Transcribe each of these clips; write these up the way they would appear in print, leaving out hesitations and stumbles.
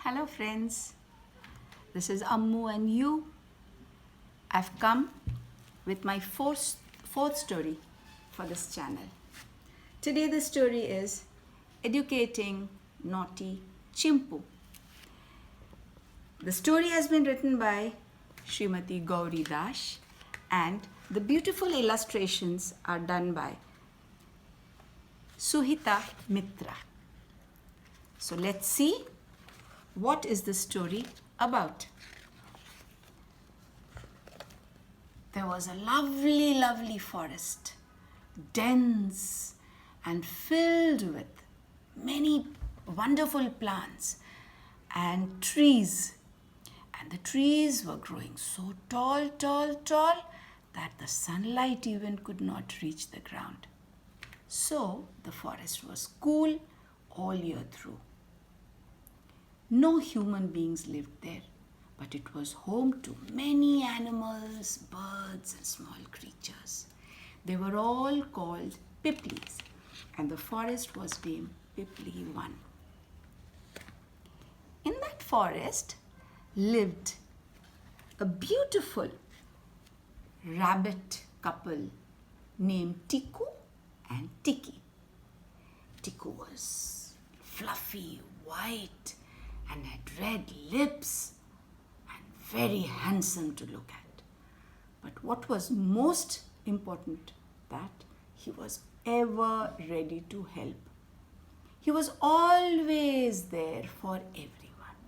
Hello friends, this is Ammu You. I've come with my fourth story for this channel. Today the story is Educating Naughty Chimpu. The story has been written by Srimati Gouri Dash and the beautiful illustrations are done by Suhita Mitra. So let's see what is the story about. There was a lovely forest, dense and filled with many wonderful plants and trees. And the trees were growing so tall that the sunlight even could not reach the ground. So the forest was cool all year through. No human beings lived there, but it was home to many animals, birds and small creatures. They were all called Piplis, and the forest was named Piplivan. In that forest lived a beautiful rabbit couple named Tiku and Tiki. Tiku was fluffy, white, and had red lips and very handsome to look at. But what was most important, that he was ever ready to help. He was always there for everyone.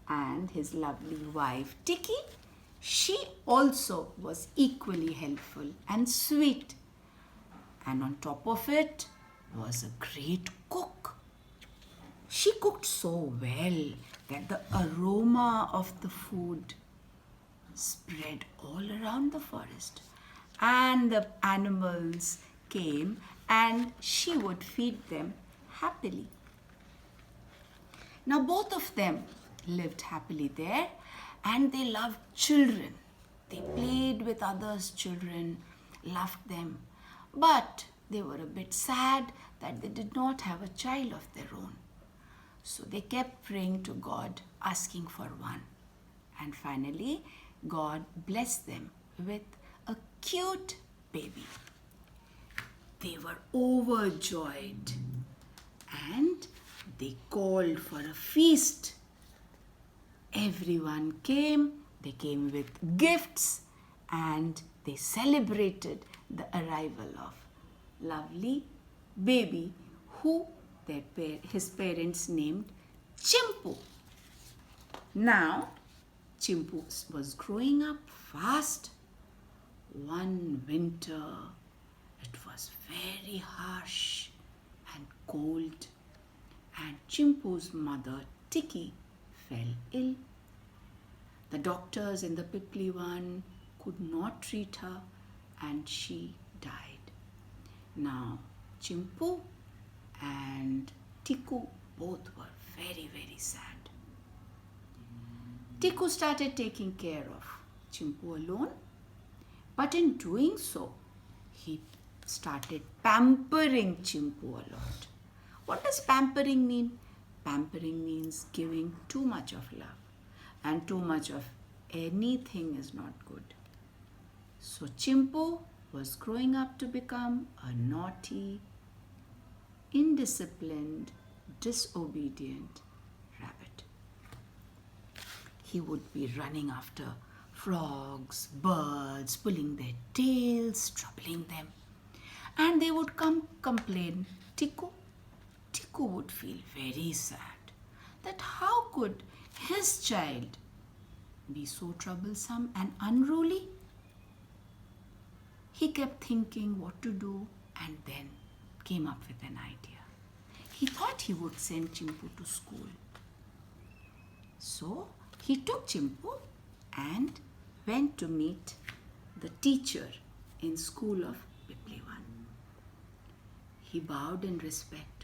And his lovely wife Tiki, she also was equally helpful and sweet. And on top of it was a great cook. She cooked so well that the aroma of the food spread all around the forest. And the animals came and she would feed them happily. Now both of them lived happily there and they loved children. They played with others' children, loved them. But they were a bit sad that they did not have a child of their own. So they kept praying to God, asking for one. And finally, God blessed them with a cute baby. They were overjoyed and they called for a feast. Everyone came, they came with gifts and they celebrated the arrival of lovely baby who his parents named Chimpu. Now, Chimpu was growing up fast. One winter, it was very harsh and cold, and Chimpu's mother, Tiki, fell ill. The doctors in the Piplivan could not treat her, and she died. Now, Chimpu and Tiku both were very sad. Tiku started taking care of Chimpu alone, but in doing so, he started pampering Chimpu a lot. What does pampering mean? Pampering means giving too much of love, and too much of anything is not good. So Chimpu was growing up to become a naughty, indisciplined, disobedient rabbit. He would be running after frogs, birds, pulling their tails, troubling them. And they would come complain, Tiku. Tiku would feel very sad that how could his child be so troublesome and unruly? He kept thinking what to do and then came up with an idea. He thought he would send Chimpu to school. So he took Chimpu and went to meet the teacher in school of Piplivan. He bowed in respect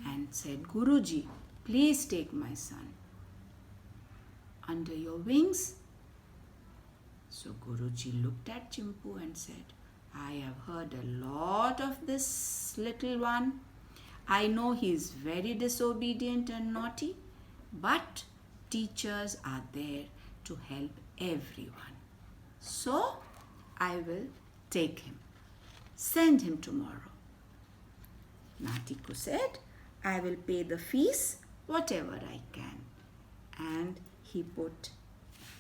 and said, Guruji, please take my son under your wings. So Guruji looked at Chimpu and said, I have heard a lot of this little one. I know he is very disobedient and naughty, but teachers are there to help everyone. So I will take him. Send him tomorrow. Now Tiku said, I will pay the fees whatever I can. And he put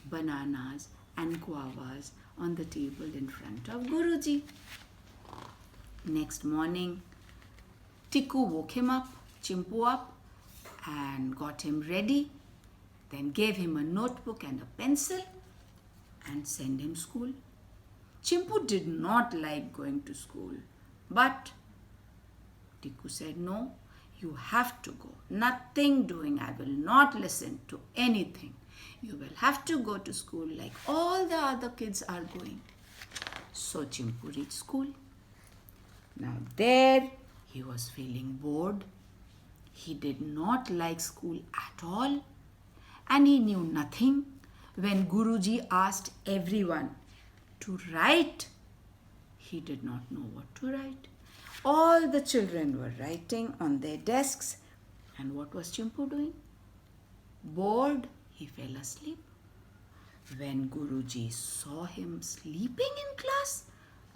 bananas and guavas on the table in front of Guruji. Next morning, Tiku woke him up, Chimpu up, and got him ready. Then gave him a notebook and a pencil and sent him school. Chimpu did not like going to school, but Tiku said, no, you have to go. Nothing doing. I will not listen to anything. You will have to go to school like all the other kids are going. So Chimpu reached school. Now there he was feeling bored. He did not like school at all. And he knew nothing. When Guruji asked everyone to write, he did not know what to write. All the children were writing on their desks. And what was Chimpu doing? Bored, he fell asleep. When Guruji saw him sleeping in class,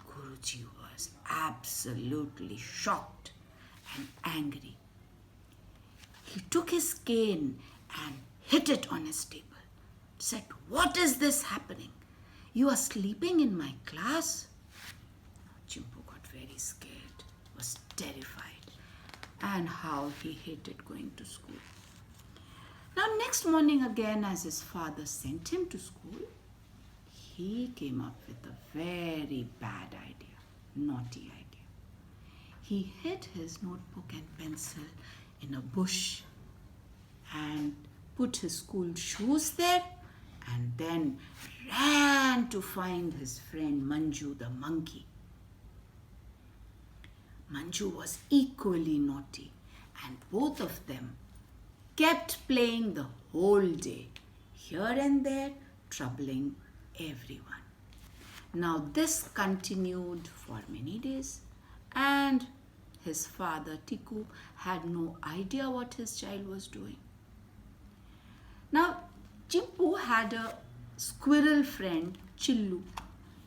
Guruji was absolutely shocked and angry. He took his cane and hit it on his table. Said, what is this happening? You are sleeping in my class? Chimpu got very scared, was terrified, and how he hated going to school. Now next morning again, as his father sent him to school, he came up with a very bad idea, naughty idea. He hid his notebook and pencil in a bush and put his school shoes there and then ran to find his friend Manju the monkey. Manju was equally naughty and both of them kept playing the whole day, here and there, troubling everyone. Now this continued for many days and his father Tiku had no idea what his child was doing. Now Chimpu had a squirrel friend, Chillu.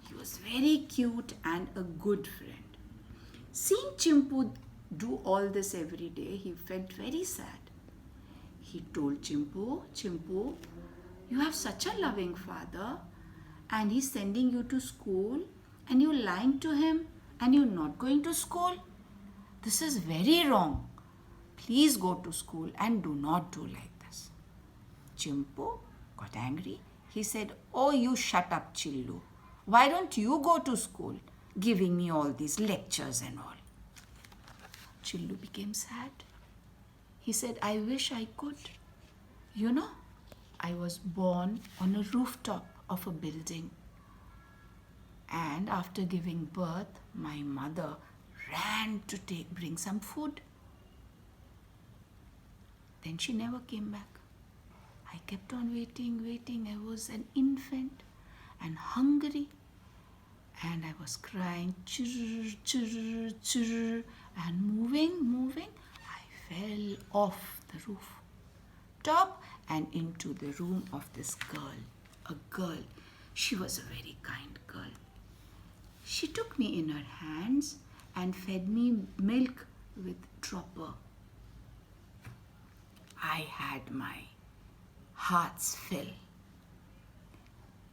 He was very cute and a good friend. Seeing Chimpu do all this every day, he felt very sad. He told Chimpu, Chimpu, you have such a loving father and he's sending you to school and you're lying to him and you're not going to school. This is very wrong. Please go to school and do not do like this. Chimpu got angry. He said, oh, you shut up, Chillu. Why don't you go to school, giving me all these lectures and all? Chillu became sad. He said, I wish I could. You know, I was born on a rooftop of a building. And after giving birth, my mother ran to bring some food. Then she never came back. I kept on waiting. I was an infant and hungry. And I was crying, chirr, chirr, chirr, and moving. I fell off the roof top and into the room of this girl. A girl. She was a very kind girl. She took me in her hands and fed me milk with dropper. I had my heart's fill.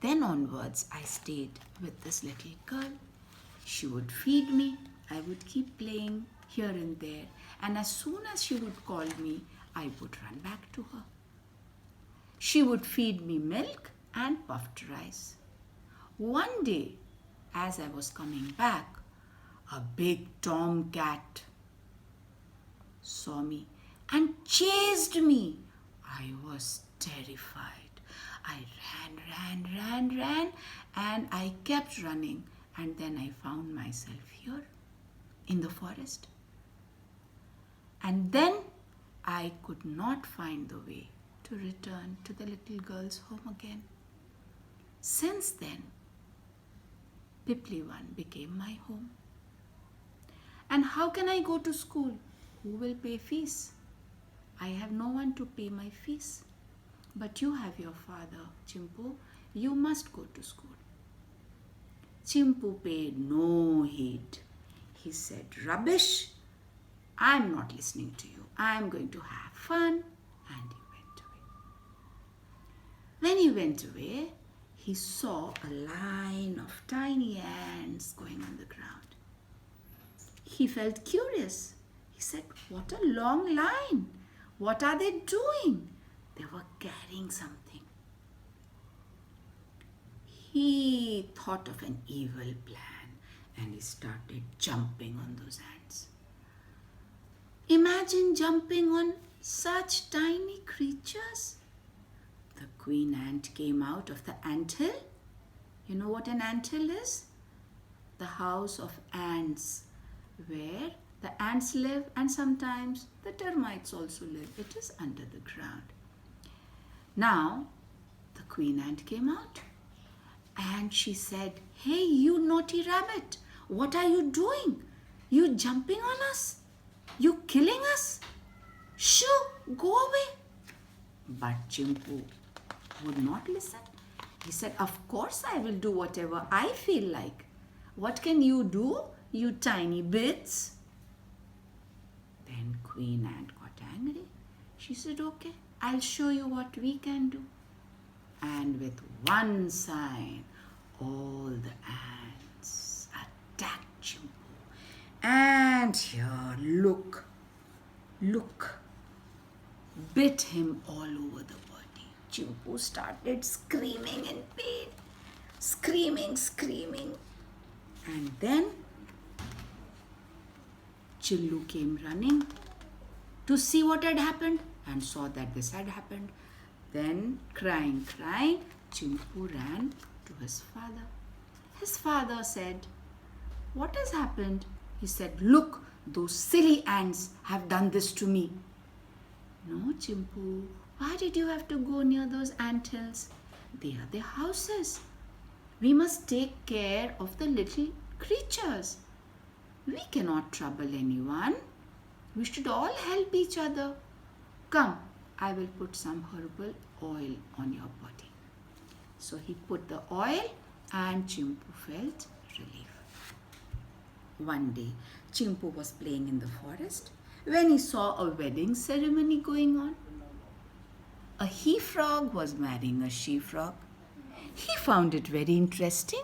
Then onwards, I stayed with this little girl. She would feed me. I would keep playing here and there. And as soon as she would call me, I would run back to her. She would feed me milk and puffed rice. One day, as I was coming back, a big tomcat saw me and chased me. I was terrified. I ran, and I kept running. And then I found myself here in the forest. And then I could not find the way to return to the little girl's home again. Since then, Piplivan became my home. And how can I go to school? Who will pay fees? I have no one to pay my fees. But you have your father, Chimpo. You must go to school. Chimpu paid no heed. He said, rubbish. I'm not listening to you. I'm going to have fun. And he went away. When he went away, he saw a line of tiny ants going on the ground. He felt curious. He said, what a long line. What are they doing? They were carrying something. He thought of an evil plan and he started jumping on those ants. Imagine jumping on such tiny creatures. The queen ant came out of the anthill. You know what an anthill is? The house of ants, where the ants live and sometimes the termites also live. It is under the ground. Now, the queen ant came out and she said, hey, you naughty rabbit, what are you doing? You jumping on us? You killing us? Shoo, go away. But Chimpu would not listen. He said, of course I will do whatever I feel like. What can you do, you tiny bits? Then Queen Ant got angry. She said, okay, I'll show you what we can do. And with one sign, all the ants attacked Chimpu. And here, look, bit him all over the body. Chimpu started screaming in pain, screaming. And then Chillu came running to see what had happened and saw that this had happened. Then, crying, Chimpu ran to his father. His father said, what has happened? He said, look, those silly ants have done this to me. No, Chimpu, why did you have to go near those anthills? They are their houses. We must take care of the little creatures. We cannot trouble anyone. We should all help each other. Come, I will put some herbal oil on your body. So he put the oil and Chimpu felt relief. One day, Chimpu was playing in the forest when he saw a wedding ceremony going on. A he-frog was marrying a she-frog. He found it very interesting,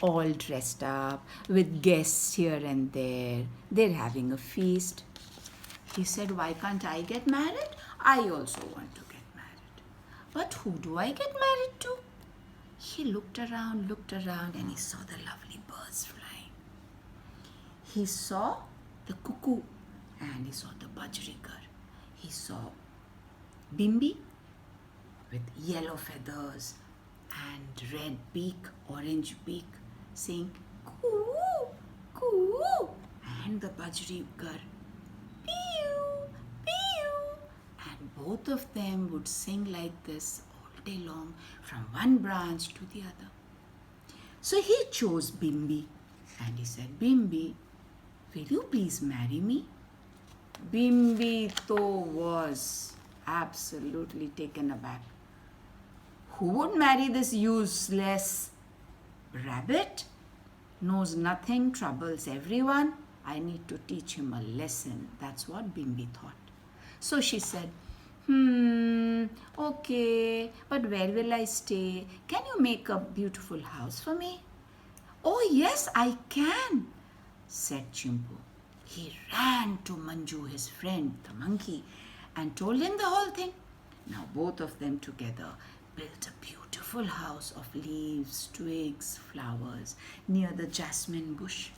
all dressed up with guests here and there. They're having a feast. He said, why can't I get married? I also want to get married. But who do I get married to? He looked around and he saw the lovely birds flying. He saw the cuckoo and he saw the bajrigar. He saw Bimbi with yellow feathers and red beak, orange beak, saying coo, coo, and the bajrigar pew, pew, and both of them would sing like this all day long from one branch to the other. So he chose Bimbi and he said, Bimbi, will you please marry me? Bimbi though was absolutely taken aback. Who would marry this useless rabbit? Knows nothing, troubles everyone. I need to teach him a lesson. That's what Bimbi thought. So she said, okay, but where will I stay? Can you make a beautiful house for me? Oh yes, I can, said Chimpu. He ran to Manju, his friend, the monkey, and told him the whole thing. Now both of them together built a beautiful house of leaves, twigs, flowers near the jasmine bush.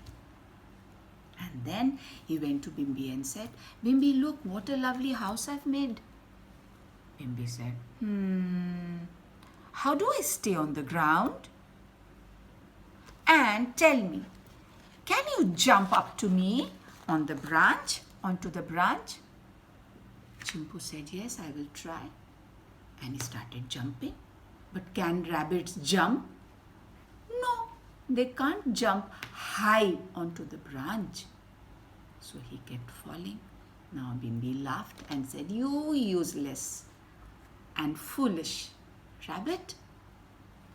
And then he went to Bimbi and said, Bimbi, look what a lovely house I've made. Bimbi said, how do I stay on the ground? And tell me, can you jump up to me on the branch, onto the branch? Chimpu said, yes, I will try. And he started jumping. But can rabbits jump? No, they can't jump high onto the branch. So he kept falling Now Bimbi laughed and said, "You useless and foolish rabbit.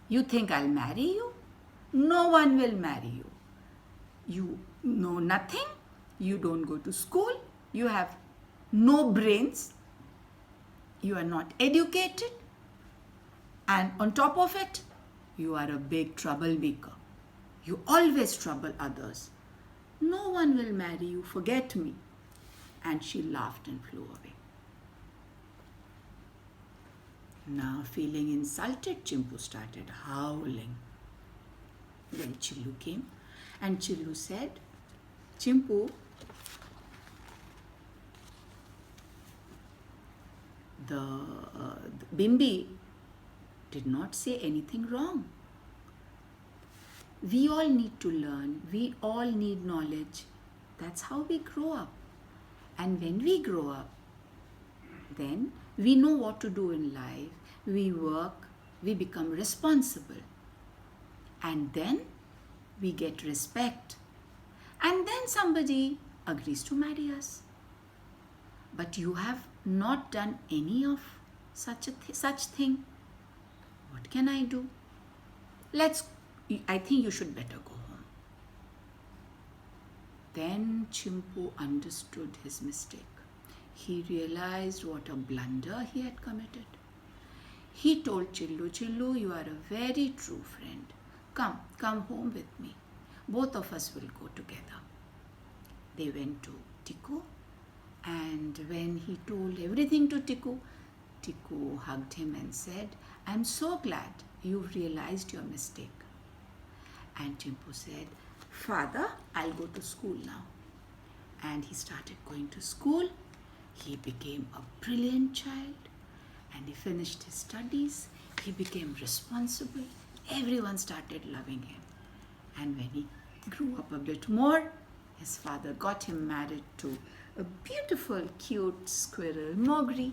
You think I'll marry you? No one will marry you. You know nothing. You don't go to school. You have no brains. You are not educated. And on top of it, you are a big troublemaker. You always trouble others. No one will marry you. Forget me." And she laughed and flew away. Now, feeling insulted, Chimpu started howling. Then Chillu came and Chillu said, "Chimpu, the Bimbi did not say anything wrong. We all need to learn. We all need knowledge. That's how we grow up. And when we grow up, then we know what to do in life. We work, we become responsible. And then we get respect. And then somebody agrees to marry us. But you have not done any of such thing. What can I do? I think you should better go home." Then Chimpu understood his mistake. He realized what a blunder he had committed. He told Chillu, "Chillu, you are a very true friend. Come home with me. Both of us will go together." They went to Tiku, and when he told everything to Tiku, Tiku hugged him and said, "I'm so glad you've realized your mistake." And Chimpu said, "Father, I'll go to school now." And he started going to school. He became a brilliant child and he finished his studies. He became responsible. Everyone started loving him. And when he grew up a bit more, his father got him married to a beautiful, cute squirrel, Gauri.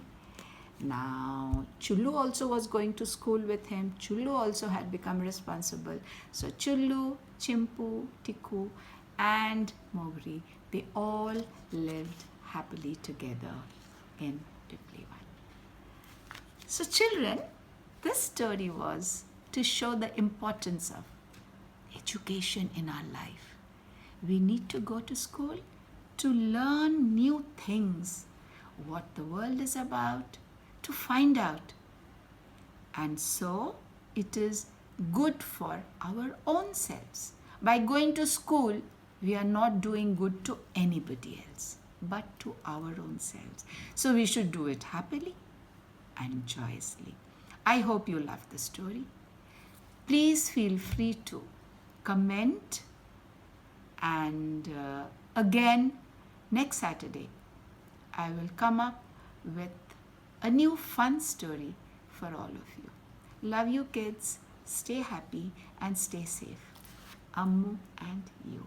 Now, Chullu also was going to school with him. Chullu also had become responsible. So, Chullu, Chimpu, Tiku, and Gauri, they all lived happily together in Piplivan. So, children, this story was to show the importance of education in our life. We need to go to school to learn new things, what the world is about, to find out. And so it is good for our own selves. By going to school, we are not doing good to anybody else, but to our own selves. So we should do it happily and joyously. I hope you loved the story. Please feel free to comment, and again next Saturday I will come up with a new fun story for all of you. Love you kids. Stay happy and stay safe. Ammu and you.